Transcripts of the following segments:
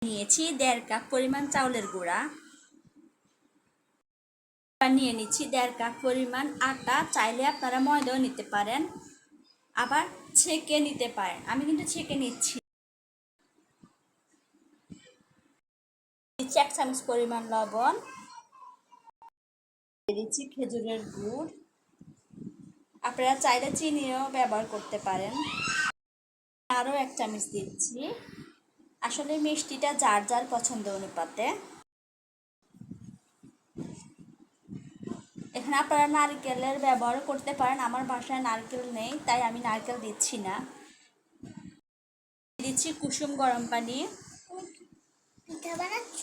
নিয়েছি 1.5 কাপ পরিমাণ চাউলের গুঁড়া, নিয়ে নিচ্ছি 1.5 কাপ পরিমাণ আটা। চাইলে আপনারা ময়দাও নিতে পারেন, আবার ছেঁকে নিতে পারেন। আমি কিন্তু ছেঁকে নিচ্ছি। 1 চামচ পরিমাণ লবণ, দিচ্ছি খেজুরের গুড়, আপনারা চাইলে চিনিও ব্যবহার করতে পারেন। আরও 1 চামচ দিচ্ছি। আসলে মিষ্টিটা যার যার পছন্দ অনুপাতে। এখানে আপনারা নারকেলের ব্যবহার করতে পারেন। আমার বাসায় নারকেল নেই, তাই আমি নারকেল দিচ্ছি না। দিচ্ছি কুসুম গরম পানি। পিঠা বানাচ্ছ?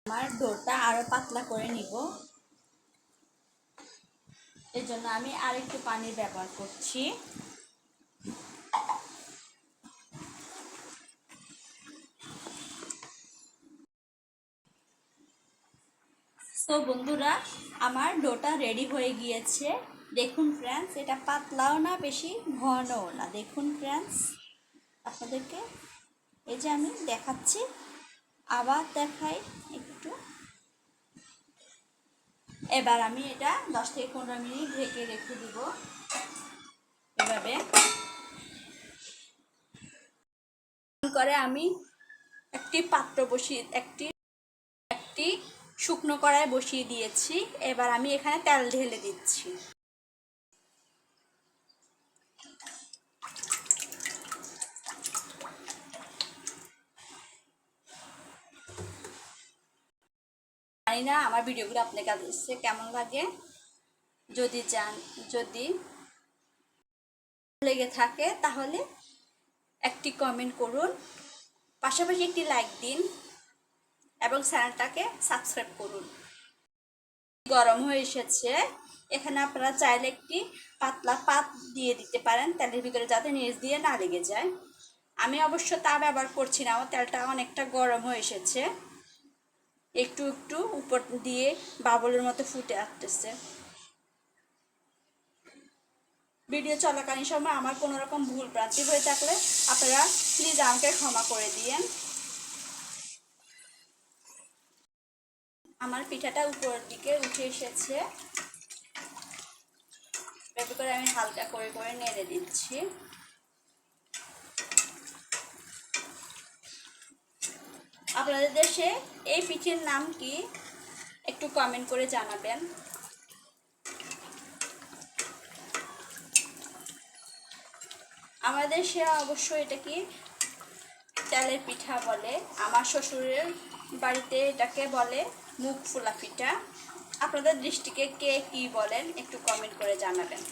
আমার ডোটা আরো পাতলা করে নিব, এর জন্য আমি আরেকটু পানির ব্যবহার করছি। তো বন্ধুরা, আমার ডোটা রেডি হয়ে গিয়েছে। দেখুন ফ্রেন্ডস, এটা পাতলাও না বেশি ঘনও না। দেখুন ফ্রেন্ডস, আপনাদেরকে এই যে আমি দেখাচ্ছি, আবার দেখাই একটু। এবার আমি এটা 10 থেকে 15 মিনিট ঢেকে রেখে দিব। এভাবে করে আমি একটি পাত্র বসিয়ে একটি শুকনো কড়াই বসিয়ে দিয়েছি। এবার আমি এখানে তেল ঢেলে দিচ্ছি। জানি না আমার ভিডিওগুলো আপনার কাছে কেমন লাগে। যদি লেগে থাকে তাহলে একটি কমেন্ট করুন, পাশাপাশি একটি লাইক দিন এবং চ্যানেলটাকে সাবস্ক্রাইব করুন। গরম হয়ে এসেছে। এখানে আপনারা চাইলে একটি পাতলা পাত দিয়ে দিতে পারেন তেলের ভিতরে, যাতে নিচ দিয়ে না লেগে যায়। আমি অবশ্য তা ব্যবহার করছি না, আমার তেলটা অনেকটা গরম হয়ে এসেছে। একটু একটু উপর দিয়ে বাবলের মতো ফুটে আসতেছে। ভিডিও চলাকালীন সময় আমার কোনো রকম ভুল ভ্রান্তি হয়ে থাকলে আপনারা প্লিজ আমাকে ক্ষমা করে দিয়েন। আমার পিঠাটা উপরের দিকে উঠে এসেছে। এভাবে করে আমি হালকা করে করে নেড়ে দিচ্ছি। আপনাদের দেশে এই পিঠের নাম কি একটু কমেন্ট করে জানাবেন। আমাদের দেশে অবশ্য এটা কি তেলের পিঠা বলে। আমার শ্বশুরের বাড়িতে এটাকে বলে মুখ ফোলা পিঠা। আপনাদের দৃষ্টিকে কে কি বলেন একটু কমেন্ট করে জানাবেন।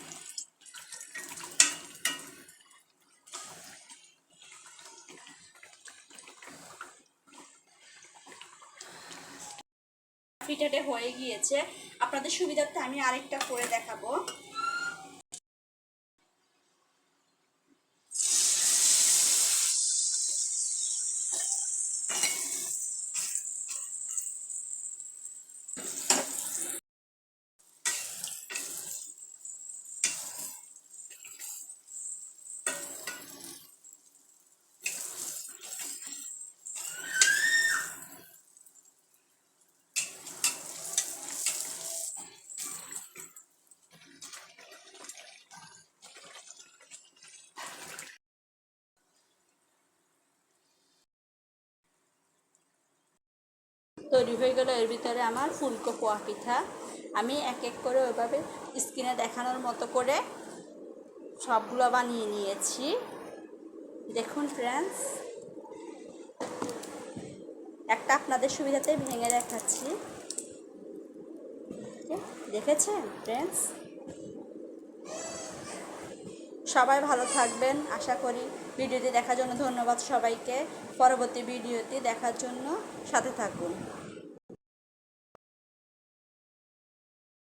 পিঠাটা হয়ে গিয়েছে। আপনাদের সুবিধার্থে আমি আরেকটা করে দেখাবো। তৈরি হয়ে গেল এর ভিতরে আমার ফুলকো পোয়া পিঠা। আমি এক এক করে ওইভাবে স্ক্রিনে দেখানোর মতো করে সবগুলো বানিয়ে নিয়েছি। দেখুন ফ্রেন্ডস, একটা আপনাদের সুবিধাতে ভেঙে দেখাচ্ছি। দেখেছেন ফ্রেন্ডস? সবাই ভালো থাকবেন আশা করি। ভিডিওটি দেখার জন্য ধন্যবাদ সবাইকে। পরবর্তী ভিডিওটি দেখার জন্য সাথে থাকুন।